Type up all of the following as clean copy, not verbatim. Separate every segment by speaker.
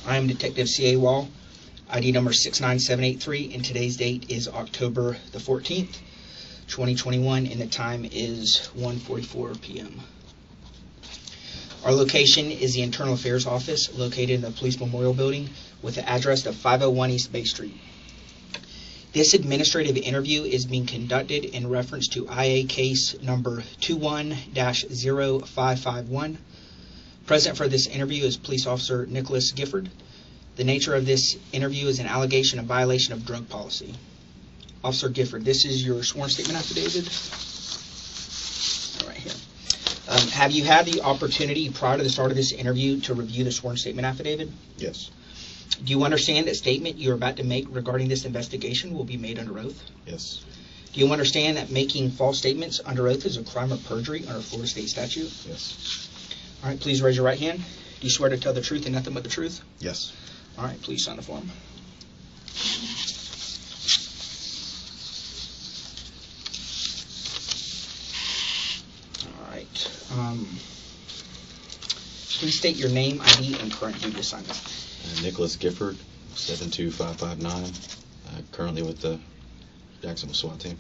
Speaker 1: I am Detective C.A. Wall, ID number 69783, and today's date is October the 14th, 2021, and the time is 1:44 p.m. Our location is the Internal Affairs Office located in the Police Memorial Building with the address of 501 East Bay Street. This administrative interview is being conducted in reference to IA case number 21-0551. Present for this interview is Police Officer Nicholas Gifford. The nature of this interview is an allegation of violation of drug policy. Officer Gifford, this is your sworn statement affidavit. All right, here. Have you had the opportunity prior to the start of this interview to review the sworn statement affidavit?
Speaker 2: Yes.
Speaker 1: Do you understand that statement you're about to make regarding this investigation will be made under oath?
Speaker 2: Yes.
Speaker 1: Do you understand that making false statements under oath is a crime of perjury under Florida State statute?
Speaker 2: Yes.
Speaker 1: All right, please raise your right hand. Do you swear to tell the truth and nothing but the truth?
Speaker 2: Yes.
Speaker 1: All right, please sign the form. All right. Please state your name, ID, and current duty assignment.
Speaker 2: Nicholas Gifford, 72559, currently with the Jacksonville SWAT team.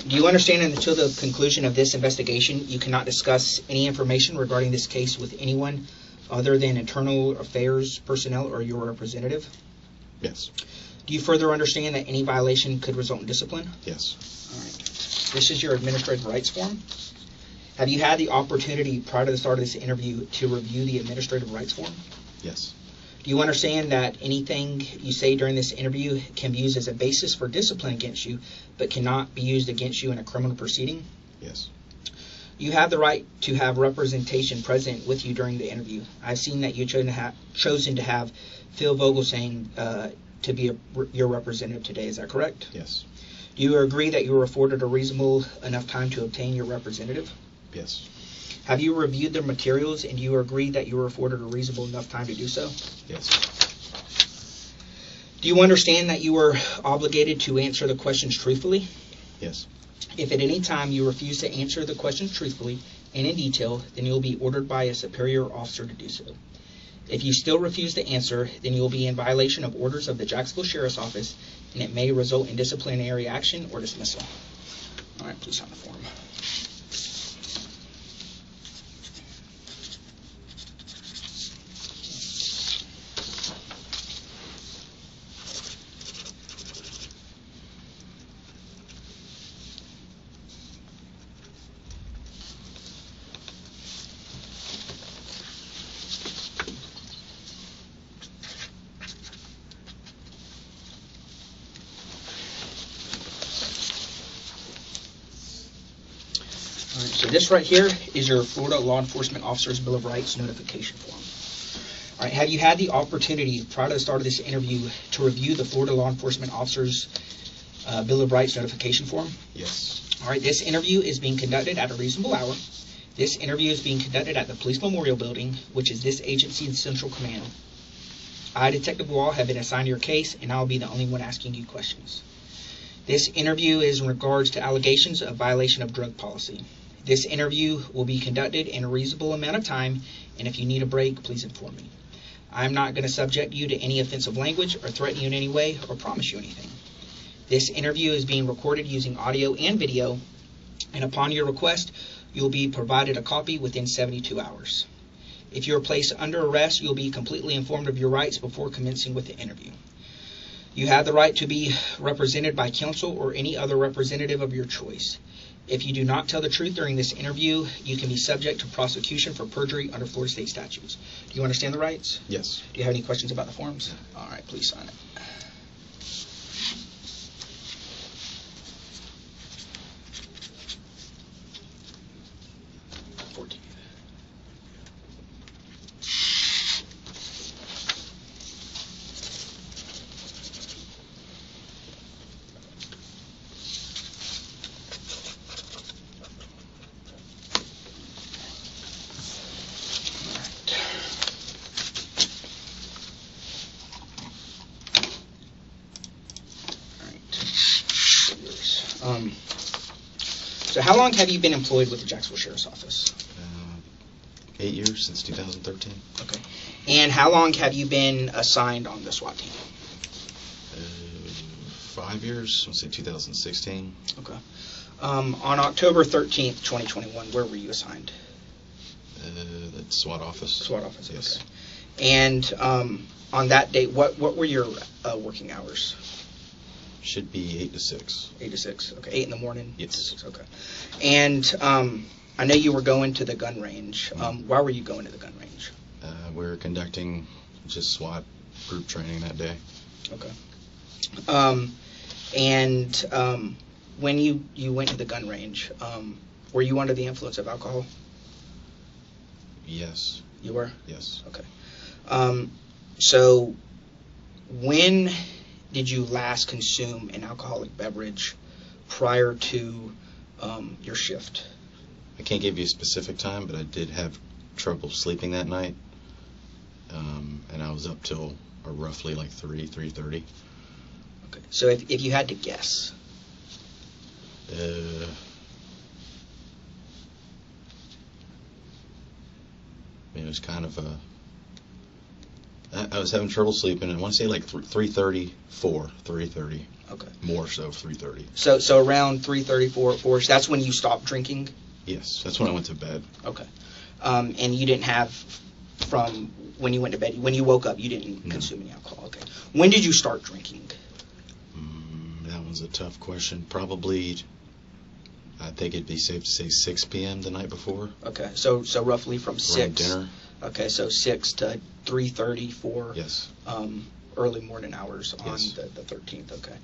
Speaker 1: Do you understand that until the conclusion of this investigation, you cannot discuss any information regarding this case with anyone other than internal affairs personnel or your representative?
Speaker 2: Yes.
Speaker 1: Do you further understand that any violation could result in discipline?
Speaker 2: Yes.
Speaker 1: All right. This is your administrative rights form. Have you had the opportunity prior to the start of this interview to review the administrative rights form?
Speaker 2: Yes.
Speaker 1: Do you understand that anything you say during this interview can be used as a basis for discipline against you, but cannot be used against you in a criminal proceeding?
Speaker 2: Yes.
Speaker 1: You have the right to have representation present with you during the interview. I've seen that you've chosen to have Phil Vogelsang to be your representative today. Is that correct?
Speaker 2: Yes.
Speaker 1: Do you agree that you were afforded a reasonable enough time to obtain your representative?
Speaker 2: Yes.
Speaker 1: Have you reviewed the materials, and do you agree that you were afforded a reasonable enough time to do so?
Speaker 2: Yes.
Speaker 1: Do you understand that you were obligated to answer the questions truthfully?
Speaker 2: Yes.
Speaker 1: If at any time you refuse to answer the questions truthfully and in detail, then you'll be ordered by a superior officer to do so. If you still refuse to answer, then you'll be in violation of orders of the Jacksonville Sheriff's Office, and it may result in disciplinary action or dismissal. All right, please sign the form. All right, so this right here is your Florida Law Enforcement Officers Bill of Rights notification form. All right, have you had the opportunity prior to the start of this interview to review the Florida Law Enforcement Officers Bill of Rights notification form?
Speaker 2: Yes.
Speaker 1: All right, this interview is being conducted at a reasonable hour. This interview is being conducted at the Police Memorial Building, which is this agency's central command. I, Detective Wall, have been assigned your case, and I'll be the only one asking you questions. This interview is in regards to allegations of violation of drug policy. This interview will be conducted in a reasonable amount of time, and if you need a break, please inform me. I'm not going to subject you to any offensive language or threaten you in any way or promise you anything. This interview is being recorded using audio and video, and upon your request, you'll be provided a copy within 72 hours. If you're placed under arrest, you'll be completely informed of your rights before commencing with the interview. You have the right to be represented by counsel or any other representative of your choice. If you do not tell the truth during this interview, you can be subject to prosecution for perjury under Florida State statutes. Do you understand the rights?
Speaker 2: Yes.
Speaker 1: Do you have any questions about the forms? All right, please sign it. So how long have you been employed with the Jacksonville Sheriff's Office?
Speaker 2: 8 years, since 2013.
Speaker 1: Okay. And how long have you been assigned on the SWAT team?
Speaker 2: 5 years, let's say 2016.
Speaker 1: Okay. On October 13th, 2021, where were you assigned?
Speaker 2: The SWAT office.
Speaker 1: SWAT office,
Speaker 2: yes.
Speaker 1: Okay. And on that date, what were your working hours?
Speaker 2: Should be 8 to 6.
Speaker 1: 8 to 6, okay. 8 in the morning?
Speaker 2: Yes.
Speaker 1: To 6, okay. And I know you were going to the gun range. Why were you going to the gun range?
Speaker 2: We were conducting just SWAT group training that day.
Speaker 1: Okay. When you went to the gun range, were you under the influence of alcohol?
Speaker 2: Yes.
Speaker 1: You were?
Speaker 2: Yes.
Speaker 1: Okay. So when did you last consume an alcoholic beverage prior to your shift?
Speaker 2: I can't give you a specific time, but I did have trouble sleeping that night, and I was up till roughly like 3:30.
Speaker 1: Okay. So if you had to guess.
Speaker 2: It was kind of I was having trouble sleeping. I want to say like 3:30, 3:30.
Speaker 1: Okay.
Speaker 2: More so 3:30.
Speaker 1: So around 3:30, 4. That's when you stopped drinking?
Speaker 2: Yes, that's when I went to bed.
Speaker 1: Okay. And you didn't have, from when you went to bed, when you woke up, you didn't consume any alcohol? Okay. When did you start drinking?
Speaker 2: That one's a tough question. Probably, I think it'd be safe to say 6 p.m. the night before.
Speaker 1: Okay. So roughly from 6.
Speaker 2: Around dinner.
Speaker 1: Okay, so 6 to 3:30 for
Speaker 2: Yes.
Speaker 1: Early morning hours on
Speaker 2: Yes.
Speaker 1: the 13th. Okay.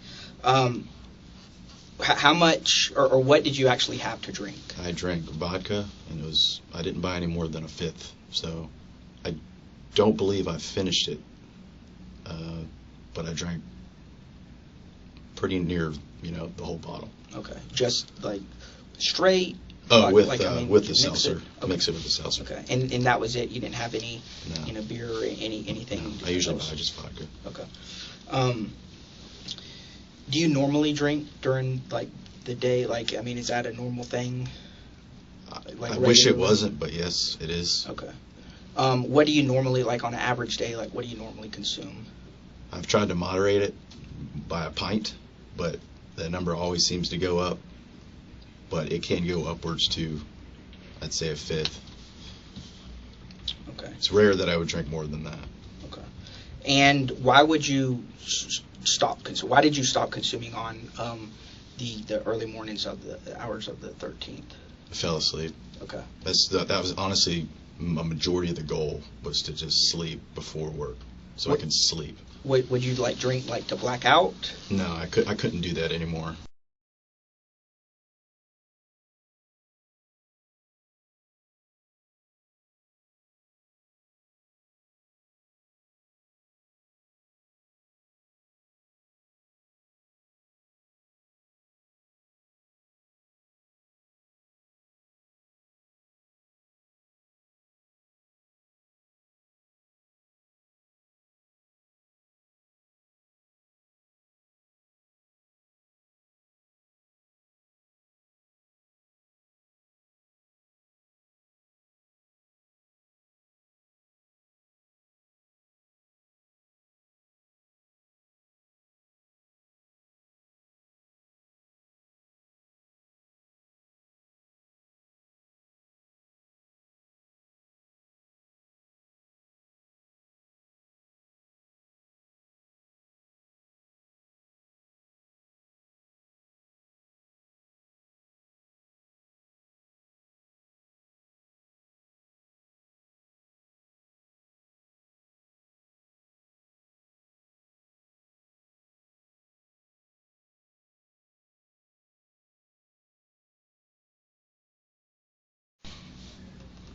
Speaker 1: How much or what did you actually have to drink?
Speaker 2: I drank vodka, and I didn't buy any more than a fifth, so I don't believe I finished it, but I drank pretty near, the whole bottle.
Speaker 1: Okay, just like straight.
Speaker 2: Oh, with
Speaker 1: with
Speaker 2: the seltzer. Okay. Mix it with the seltzer.
Speaker 1: Okay, and that was it. You didn't have any,
Speaker 2: no.
Speaker 1: Beer or anything.
Speaker 2: No, I usually buy just vodka.
Speaker 1: Okay. Do you normally drink during the day? Is that a normal thing?
Speaker 2: I wish it wasn't, but yes, it is.
Speaker 1: Okay. What do you normally, on an average day, what do you normally consume?
Speaker 2: I've tried to moderate it by a pint, but that number always seems to go up. But it can go upwards to, I'd say, a fifth.
Speaker 1: Okay.
Speaker 2: It's rare that I would drink more than that.
Speaker 1: Okay. And why would you stop consuming? Why did you stop consuming on the early mornings of the hours of the 13th?
Speaker 2: I fell asleep.
Speaker 1: Okay.
Speaker 2: That was honestly a majority of the goal, was to just sleep before work, so I can sleep.
Speaker 1: Would you drink to black out?
Speaker 2: No, I couldn't do that anymore.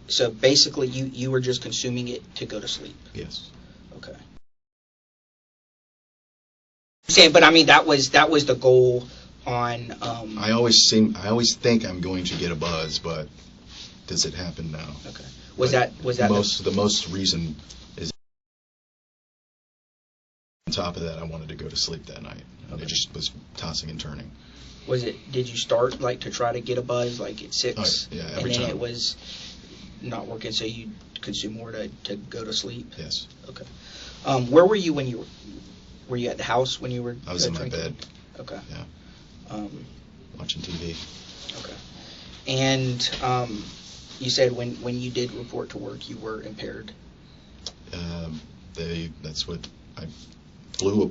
Speaker 1: So basically, you were just consuming it to go to sleep.
Speaker 2: Yes.
Speaker 1: Okay. But that was the goal on.
Speaker 2: I always think I'm going to get a buzz, but does it happen now?
Speaker 1: Okay. Was that
Speaker 2: the most reason is on top of that I wanted to go to sleep that night. Okay. It just was tossing and turning.
Speaker 1: Was it? Did you start to try to get a buzz at 6?
Speaker 2: Yeah, every time.
Speaker 1: And then it was. not working so you consume more to go to sleep?
Speaker 2: Yes.
Speaker 1: Okay. Where were you when were you at the house when you were
Speaker 2: I was in my
Speaker 1: drinking?
Speaker 2: bed.
Speaker 1: Okay.
Speaker 2: Yeah. Watching TV.
Speaker 1: Okay. And you said when you did report to work, you were impaired.
Speaker 2: That's what I flew a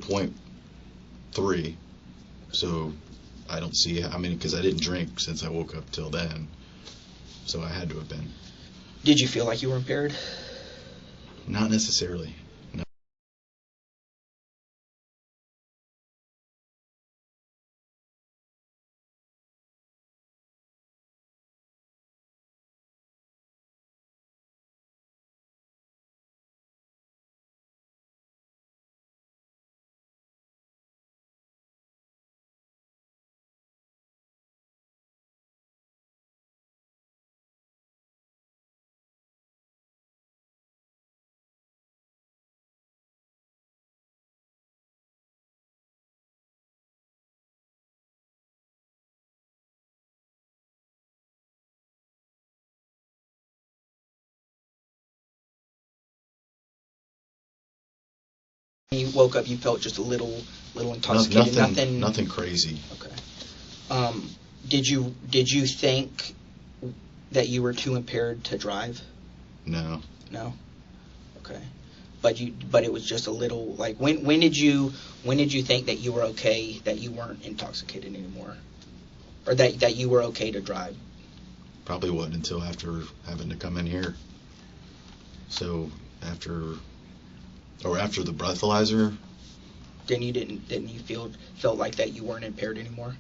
Speaker 2: .3, so I don't see. I mean, because I didn't drink since I woke up till then, so I had to have been.
Speaker 1: Did you feel like you were impaired?
Speaker 2: Not necessarily. No.
Speaker 1: When you woke up, you felt just a little intoxicated.
Speaker 2: Nothing crazy.
Speaker 1: Okay. Did you think that you were too impaired to drive?
Speaker 2: No.
Speaker 1: No. Okay. But it was just a little, like, when did you think that you were okay, that you weren't intoxicated anymore, or that you were okay to drive?
Speaker 2: Probably wasn't until after having to come in here. So after the breathalyzer.
Speaker 1: Then you didn't you felt like that you weren't impaired anymore?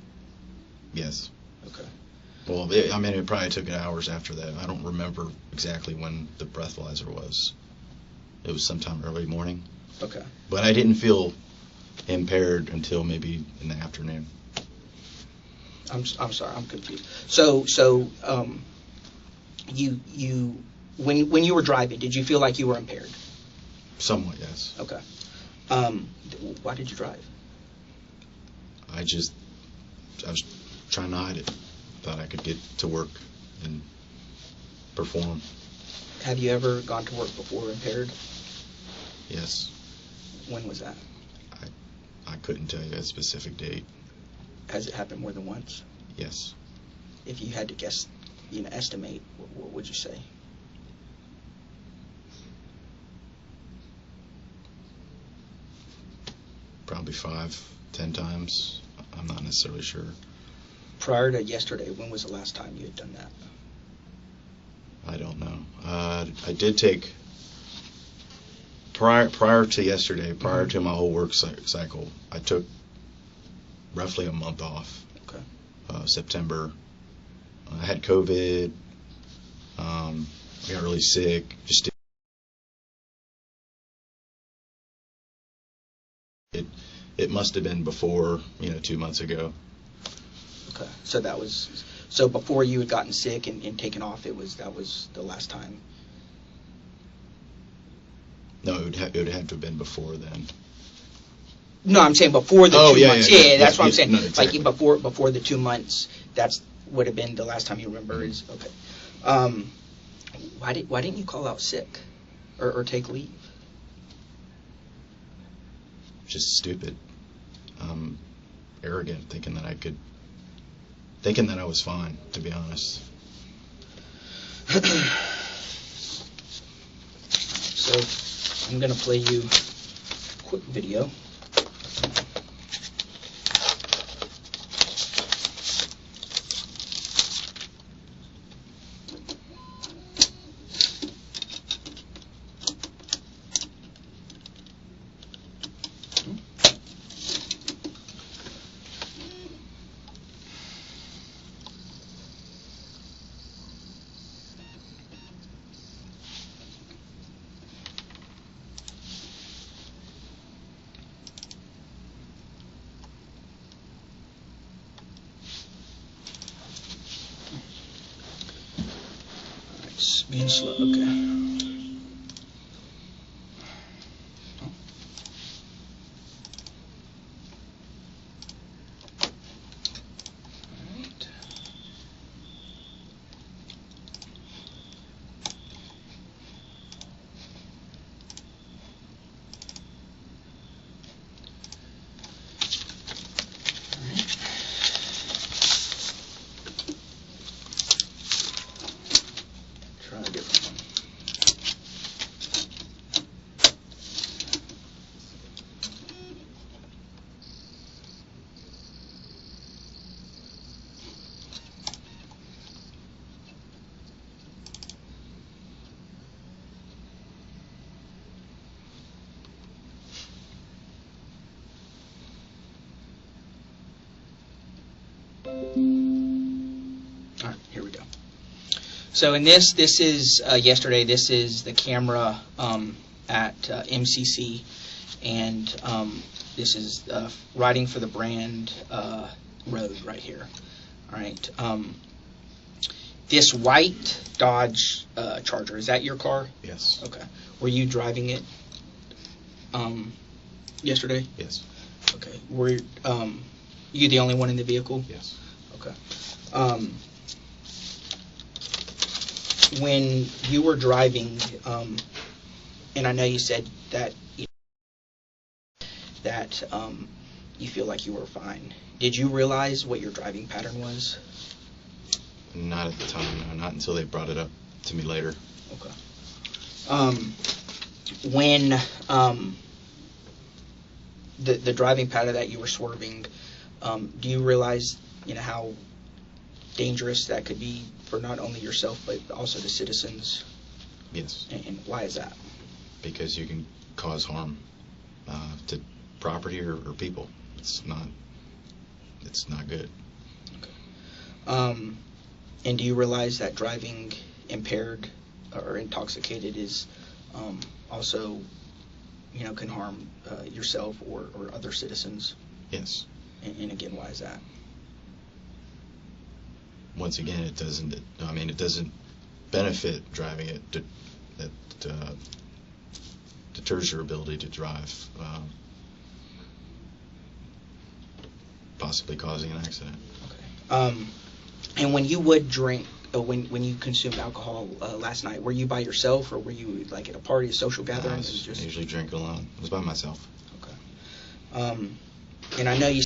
Speaker 2: Yes.
Speaker 1: Okay.
Speaker 2: Well, it probably took hours after that. I don't remember exactly when the breathalyzer was. It was sometime early morning.
Speaker 1: Okay.
Speaker 2: But I didn't feel impaired until maybe in the afternoon.
Speaker 1: I'm sorry, I'm confused. So you when you were driving, did you feel like you were impaired?
Speaker 2: Somewhat, yes.
Speaker 1: Okay. Why did you drive?
Speaker 2: I was trying to hide it. Thought I could get to work and perform.
Speaker 1: Have you ever gone to work before impaired?
Speaker 2: Yes.
Speaker 1: When was that?
Speaker 2: I couldn't tell you a specific date.
Speaker 1: Has it happened more than once?
Speaker 2: Yes.
Speaker 1: If you had to guess, estimate, what would you say?
Speaker 2: Probably 5-10 times. I'm not necessarily sure.
Speaker 1: Prior to yesterday, when was the last time you had done that?
Speaker 2: I don't know. I did take prior to yesterday, prior to my whole work cycle, I took roughly a month off.
Speaker 1: Okay.
Speaker 2: September. I had COVID. I got really sick. It must have been before 2 months ago.
Speaker 1: Okay. So before you had gotten sick and taken off, that was the last time.
Speaker 2: No, it would have to have been before then.
Speaker 1: No, I'm saying before the 2 months. Yeah, that's what I'm saying.
Speaker 2: No, exactly.
Speaker 1: Like before the 2 months, that's would have been the last time you remember. Is okay. Why didn't you call out sick or take leave?
Speaker 2: Just stupid. Arrogant, thinking that I was fine, to be honest.
Speaker 1: So I'm going to play you a quick video. It's being slow. Okay. All right, here we go. So in this is yesterday. This is the camera at MCC, and this is riding for the brand road right here. All right. This white Dodge Charger, is that your car?
Speaker 2: Yes.
Speaker 1: Okay. Were you driving it yesterday?
Speaker 2: Yes.
Speaker 1: Okay. Were you the only one in the vehicle?
Speaker 2: Yes.
Speaker 1: Okay. When you were driving, and I know you said that you feel like you were fine. Did you realize what your driving pattern was?
Speaker 2: Not at the time, no, not until they brought it up to me later.
Speaker 1: Okay. When the driving pattern that you were swerving, do you realize how dangerous that could be for not only yourself but also the citizens?
Speaker 2: Yes.
Speaker 1: And why is that?
Speaker 2: Because you can cause harm to property or people. It's not good.
Speaker 1: Okay. And do you realize that driving impaired or intoxicated is also, can harm yourself or other citizens?
Speaker 2: Yes.
Speaker 1: And again, why is that?
Speaker 2: Once again, it doesn't benefit driving it. It deters your ability to drive, possibly causing an accident.
Speaker 1: Okay. And when you would drink, when you consumed alcohol last night, were you by yourself or were you like at a party, a social gathering?
Speaker 2: I usually drink alone. I was by myself.
Speaker 1: Okay. And I know you.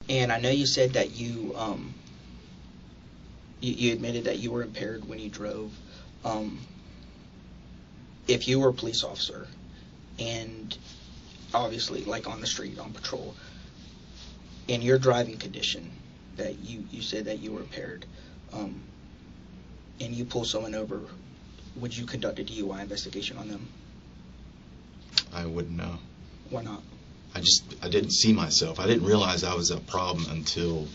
Speaker 1: And I know you said that you admitted that you were impaired when you drove. If you were a police officer and obviously like on the street, on patrol, in your driving condition that you said that you were impaired, and you pull someone over, would you conduct a DUI investigation on them?
Speaker 2: I wouldn't know.
Speaker 1: Why not?
Speaker 2: I didn't see myself. I didn't realize I was a problem until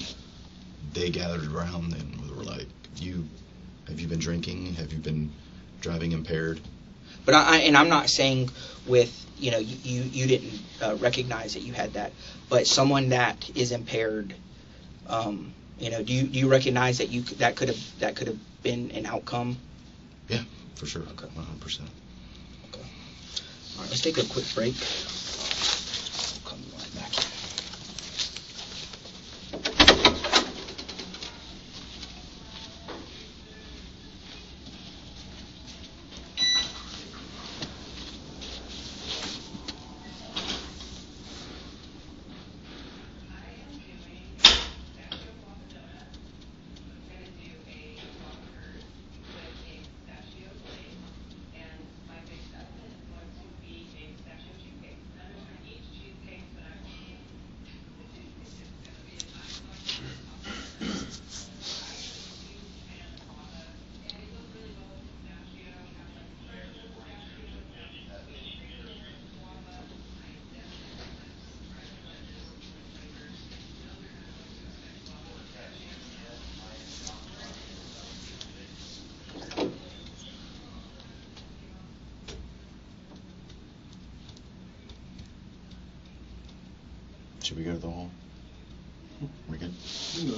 Speaker 2: they gathered around and were like, have you been drinking? Have you been driving impaired?
Speaker 1: But I'm not saying with, you didn't recognize that you had that, but someone that is impaired, do you recognize that that could have been an outcome?
Speaker 2: Yeah, for sure.
Speaker 1: Okay.
Speaker 2: 100%.
Speaker 1: Okay. All right, let's take a quick break. I'll come right back.
Speaker 2: Should we go to the hall? We good?
Speaker 3: No.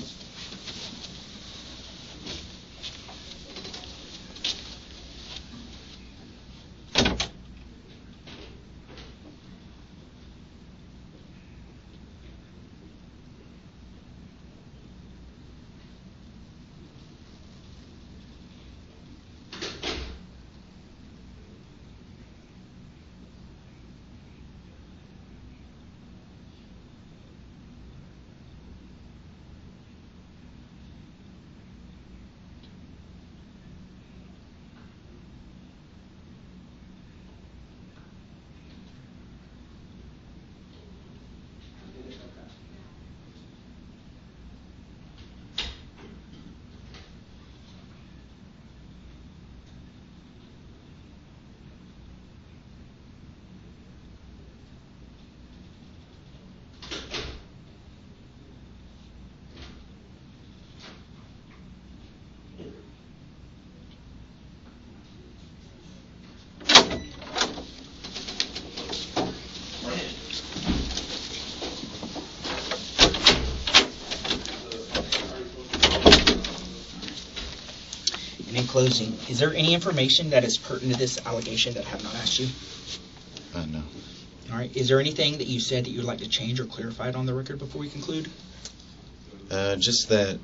Speaker 1: In closing, is there any information that is pertinent to this allegation that I have not asked you?
Speaker 2: No.
Speaker 1: All right. Is there anything that you said that you would like to change or clarify on the record before we conclude?
Speaker 2: Just that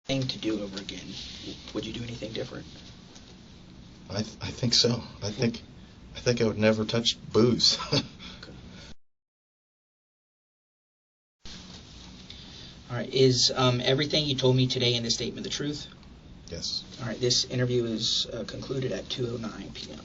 Speaker 1: Thing to do over again, would you do anything different?
Speaker 2: I think so. I think I would never touch booze.
Speaker 1: All right. Is everything you told me today in this statement the truth?
Speaker 2: Yes.
Speaker 1: All right. This interview is concluded at 2:09 p.m.